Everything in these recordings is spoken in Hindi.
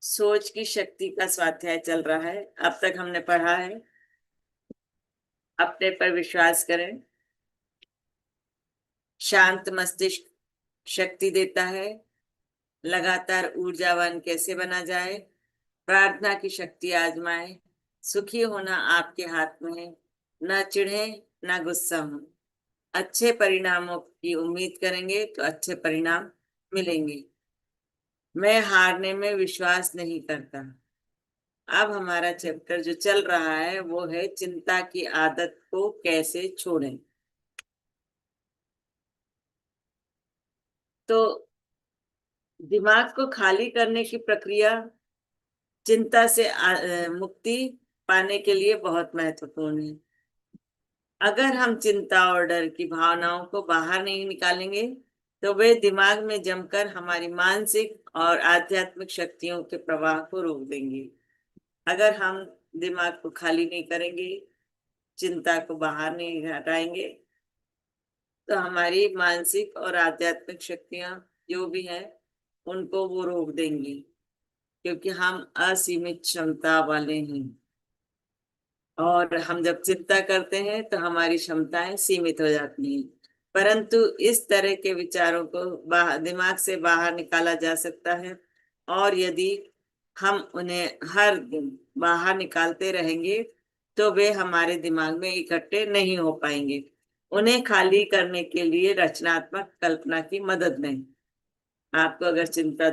सोच की शक्ति का स्वाध्याय चल रहा है। अब तक हमने पढ़ा है अपने पर विश्वास करें, शांत मस्तिष्क शक्ति देता है, लगातार ऊर्जावान कैसे बना जाए, प्रार्थना की शक्ति आजमाए, सुखी होना आपके हाथ में है, न चिढ़े न गुस्सा हो, अच्छे परिणामों की उम्मीद करेंगे तो अच्छे परिणाम मिलेंगे। मैं हारने में विश्वास नहीं करता। अब हमारा चैप्टर जो चल रहा है वो है चिंता की आदत को कैसे छोड़ें। तो दिमाग को खाली करने की प्रक्रिया चिंता से मुक्ति पाने के लिए बहुत महत्वपूर्ण है। अगर हम चिंता और डर की भावनाओं को बाहर नहीं निकालेंगे तो वे दिमाग में जमकर हमारी मानसिक और आध्यात्मिक शक्तियों के प्रवाह को रोक देंगी। अगर हम दिमाग को खाली नहीं करेंगे, चिंता को बाहर नहीं हटाएंगे, तो हमारी मानसिक और आध्यात्मिक शक्तियां जो भी है उनको वो रोक देंगी, क्योंकि हम असीमित क्षमता वाले हैं। और हम जब चिंता करते हैं तो हमारी क्षमताएं सीमित हो जाती हैं। परंतु इस तरह के विचारों को दिमाग से बाहर निकाला जा सकता है। और यदि हम उन्हें हर दिन बाहर निकालते रहेंगे तो वे हमारे दिमाग में इकट्ठे नहीं हो पाएंगे। उन्हें खाली करने के लिए रचनात्मक कल्पना की मदद लें। आपको अगर चिंता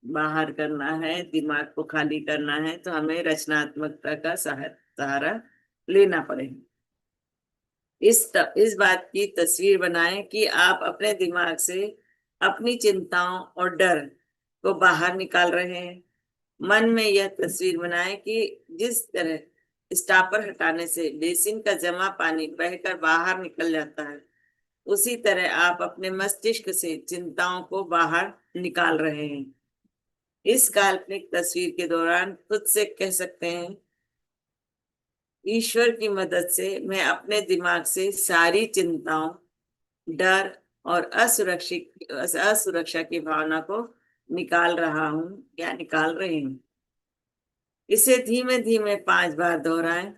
बाहर करना है, दिमाग को खाली करना है, तो हमें रचनात्मकता का सहारा लेना पड़ेगा। इस बात की तस्वीर बनाएं कि आप अपने दिमाग से अपनी चिंताओं और डर को बाहर निकाल रहे हैं। मन में यह तस्वीर बनाएं कि जिस तरह स्टापर हटाने से बेसिन का जमा पानी बहकर बाहर निकल जाता है, उसी तरह आप अपने मस्तिष्क से चिंताओं को बाहर निकाल रहे हैं। इस काल्पनिक तस्वीर के दौरान खुद से कह सकते हैं, ईश्वर की मदद से मैं अपने दिमाग से सारी चिंताओं, डर और असुरक्षा की भावना को निकाल रहा हूं या निकाल रही हूँ। इसे धीमे धीमे 5 बार दोहराएं,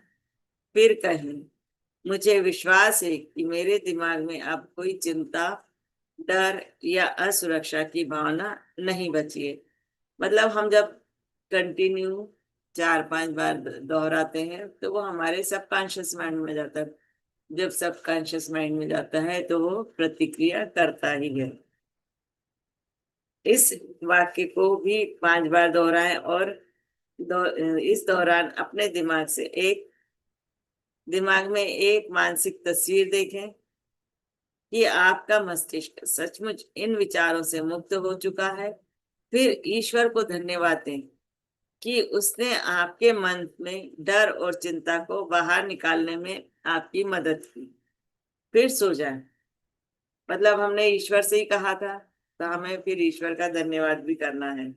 फिर कहें, मुझे विश्वास है कि मेरे दिमाग में अब कोई चिंता, डर या असुरक्षा की भावना नहीं बची है। मतलब हम जब कंटिन्यू 4-5 बार दोहराते हैं तो वो हमारे सबकॉन्शियस माइंड में जाता है। जब सबकॉन्शियस माइंड में जाता है तो वो प्रतिक्रिया करता ही है। इस वाक्य को भी 5 बार दोहराएं और इस दौरान अपने दिमाग में एक मानसिक तस्वीर देखें कि आपका मस्तिष्क सचमुच इन विचारों से मुक्त हो चुका है। फिर ईश्वर को धन्यवाद दें कि उसने आपके मन में डर और चिंता को बाहर निकालने में आपकी मदद की। फिर सो जाए। मतलब हमने ईश्वर से ही कहा था, तो हमें फिर ईश्वर का धन्यवाद भी करना है।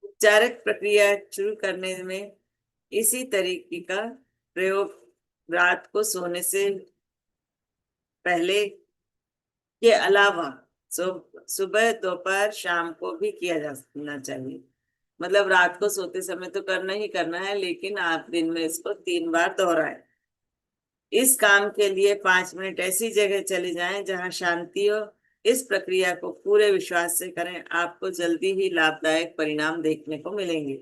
उपचारिक प्रक्रिया शुरू करने में इसी तरीके का प्रयोग रात को सोने से पहले के अलावा सुबह, दोपहर, शाम को भी किया जाना चाहिए। मतलब रात को सोते समय तो करना ही करना है, लेकिन आप दिन में इसको 3 बार दोहराएं। इस काम के लिए 5 मिनट ऐसी जगह चले जाएं जहां शांति हो। इस प्रक्रिया को पूरे विश्वास से करें, आपको जल्दी ही लाभदायक परिणाम देखने को मिलेंगे।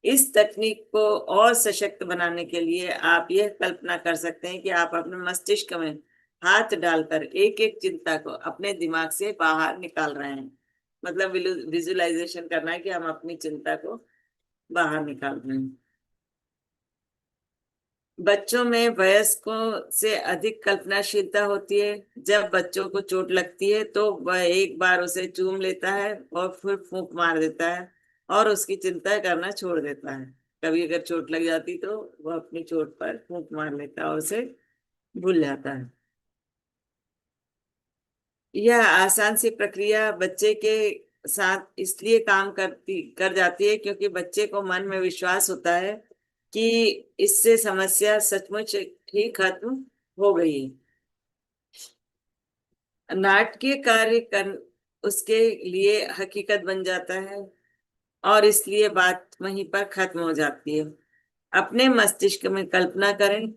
इस तकनीक को और सशक्त बनाने के लिए आप यह कल्पना कर सकते हैं कि आप अपने मस्तिष्क में हाथ डालकर एक एक चिंता को अपने दिमाग से बाहर निकाल रहे हैं। मतलब विजुअलाइजेशन करना है कि हम अपनी चिंता को बाहर निकाल रहे हैं। बच्चों में वयस्कों से अधिक कल्पनाशीलता होती है। जब बच्चों को चोट लगती है तो वह एक बार उसे चूम लेता है और फिर फूंक मार देता है और उसकी चिंता करना छोड़ देता है। कभी अगर चोट लग जाती तो वह अपनी चोट पर फूंक मार लेता है और उसे भूल जाता है। यह आसान सी प्रक्रिया बच्चे के साथ इसलिए काम कर जाती है क्योंकि बच्चे को मन में विश्वास होता है कि इससे समस्या सचमुच ही खत्म हो गई है। नाटकीय कार्य कर उसके लिए हकीकत बन जाता है और इसलिए बात वहीं पर खत्म हो जाती है। अपने मस्तिष्क में कल्पना करें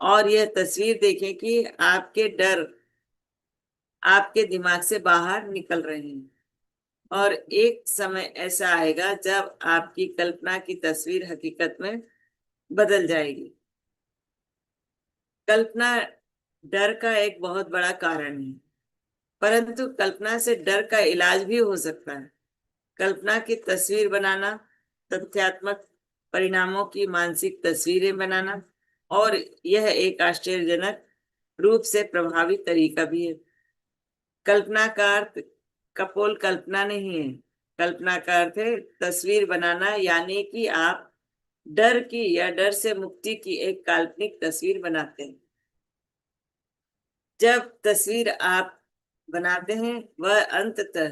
और यह तस्वीर देखें कि आपके डर आपके दिमाग से बाहर निकल रहे हैं, और एक समय ऐसा आएगा जब आपकी कल्पना की तस्वीर हकीकत में बदल जाएगी। कल्पना डर का एक बहुत बड़ा कारण है, परंतु कल्पना से डर का इलाज भी हो सकता है। कल्पना की तस्वीर बनाना, तथ्यात्मक परिणामों की मानसिक तस्वीरें बनाना, और यह एक आश्चर्यजनक रूप से प्रभावी तरीका भी है। कल्पना का अर्थ कपोल कल्पना नहीं है। कल्पना का अर्थ है तस्वीर बनाना, यानी कि आप डर की या डर से मुक्ति की एक काल्पनिक तस्वीर बनाते हैं। जब तस्वीर आप बनाते हैं वह अंततः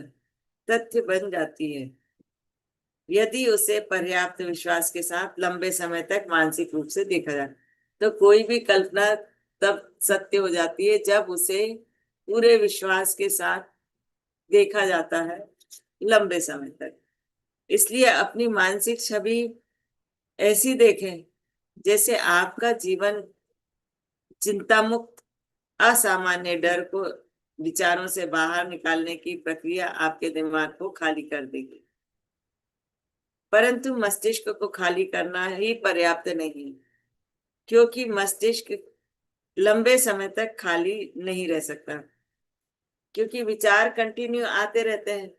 तथ्य बन जाती है, यदि उसे पर्याप्त विश्वास के साथ लंबे समय तक मानसिक रूप से देखा जाए। तो कोई भी कल्पना तब सत्य हो जाती है जब उसे पूरे विश्वास के साथ देखा जाता है लंबे समय तक। इसलिए अपनी मानसिक छवि ऐसी देखें जैसे आपका जीवन चिंता मुक्त, असामान्य डर को विचारों से बाहर निकालने की प्रक्रिया आपके दिमाग को खाली कर देगी। परंतु मस्तिष्क को खाली करना ही पर्याप्त नहीं, क्योंकि मस्तिष्क लंबे समय तक खाली नहीं रह सकता, क्योंकि विचार कंटिन्यू आते रहते हैं।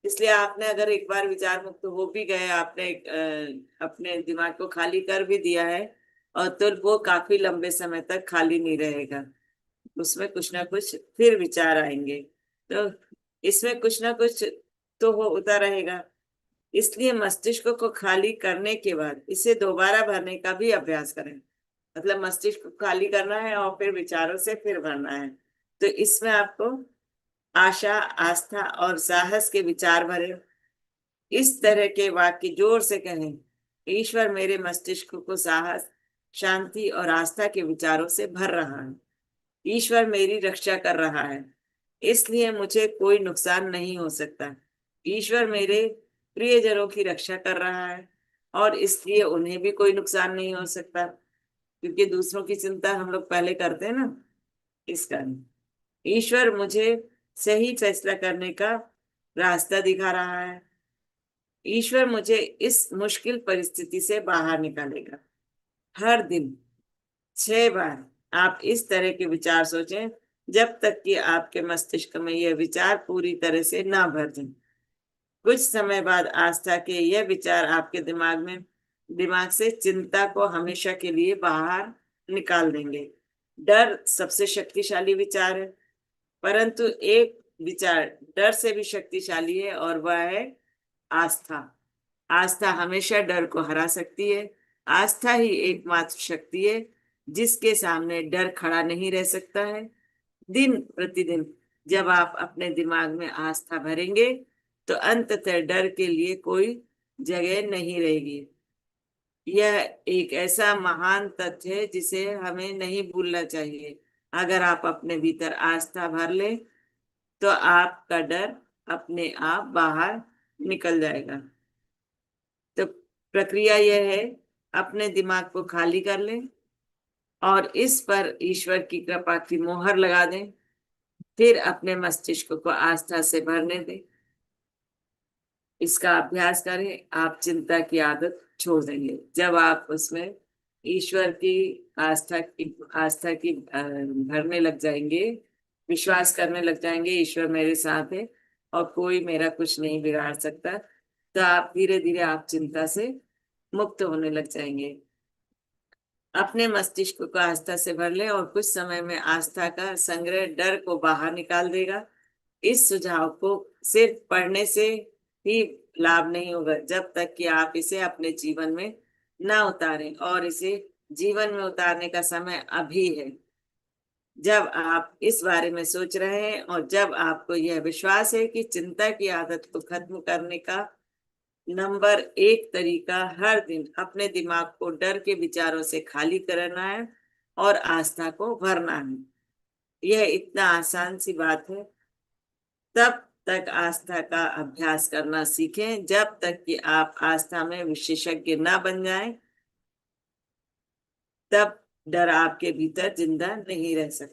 इसलिए आपने अगर एक बार विचार मुक्त हो भी गए, आपने अपने दिमाग को खाली कर भी दिया है, और तो वो काफी लंबे समय तक खाली नहीं रहेगा। उसमें कुछ ना कुछ फिर विचार आएंगे, तो इसमें कुछ ना कुछ तो हो होता रहेगा। इसलिए मस्तिष्क को खाली करने के बाद इसे दोबारा भरने का भी अभ्यास करें। मतलब मस्तिष्क को खाली करना है और फिर विचारों से फिर भरना है। तो इसमें आपको आशा, आस्था और साहस के विचार भरे। इस तरह के वाक्य जोर से कहें, ईश्वर मेरे मस्तिष्क को साहस, शांति और आस्था के विचारों से भर रहा है। ईश्वर मेरी रक्षा कर रहा है, इसलिए मुझे कोई नुकसान नहीं हो सकता। ईश्वर मेरे प्रियजनों की रक्षा कर रहा है, और इसलिए उन्हें भी कोई नुकसान नहीं हो सकता, क्योंकि दूसरों की चिंता हम लोग पहले करते हैं ना, इस कारण। ईश्वर मुझे सही फैसला करने का रास्ता दिखा रहा है। ईश्वर मुझे इस मुश्किल परिस्थिति से बाहर निकालेगा। हर दिन 6 बार आप इस तरह के विचार सोचें, जब तक कि आपके मस्तिष्क में यह विचार पूरी तरह से ना भर जाए। कुछ समय बाद आस्था के यह विचार आपके दिमाग से चिंता को हमेशा के लिए बाहर निकाल देंगे। डर सबसे शक्तिशाली विचार है, परंतु एक विचार डर से भी शक्तिशाली है, और वह है आस्था। आस्था हमेशा डर को हरा सकती है। आस्था ही एकमात्र शक्ति है जिसके सामने डर खड़ा नहीं रह सकता है। दिन प्रतिदिन जब आप अपने दिमाग में आस्था भरेंगे, तो अंततः डर के लिए कोई जगह नहीं रहेगी। यह एक ऐसा महान तथ्य है जिसे हमें नहीं भूलना चाहिए। अगर आप अपने भीतर आस्था भर ले, तो आपका डर अपने आप बाहर निकल जाएगा। तो प्रक्रिया यह है, अपने दिमाग को खाली कर लें और इस पर ईश्वर की कृपा की मोहर लगा दें। फिर अपने मस्तिष्क को आस्था से भरने दें। इसका अभ्यास करें, आप चिंता की आदत छोड़ देंगे। जब आप उसमें ईश्वर की आस्था की भरने लग जाएंगे, विश्वास करने लग जाएंगे ईश्वर मेरे साथ है और कोई मेरा कुछ नहीं बिगाड़ सकता, तो आप धीरे धीरे आप चिंता से मुक्त होने लग जाएंगे। अपने मस्तिष्क को आस्था से भर लें और कुछ समय में आस्था का संग्रह डर को बाहर निकाल देगा। इस सुझाव को सिर्फ पढ़ने से ही लाभ नहीं होगा, जब तक कि आप इसे अपने जीवन में ना उतारें, और इसे जीवन में उतारने का समय अभी है। जब आप इस बारे में सोच रहे हैं और जब आपको यह विश्वास है कि चिंता की आदत को खत्म करने का नंबर 1 तरीका हर दिन अपने दिमाग को डर के विचारों से खाली करना है और आस्था को भरना है। यह इतना आसान सी बात है। तब तक आस्था का अभ्यास करना सीखें। जब तक कि आप आस्था में विशेषज्ञ ना बन जाएं, तब डर आपके भीतर जिंदा नहीं रह सकता।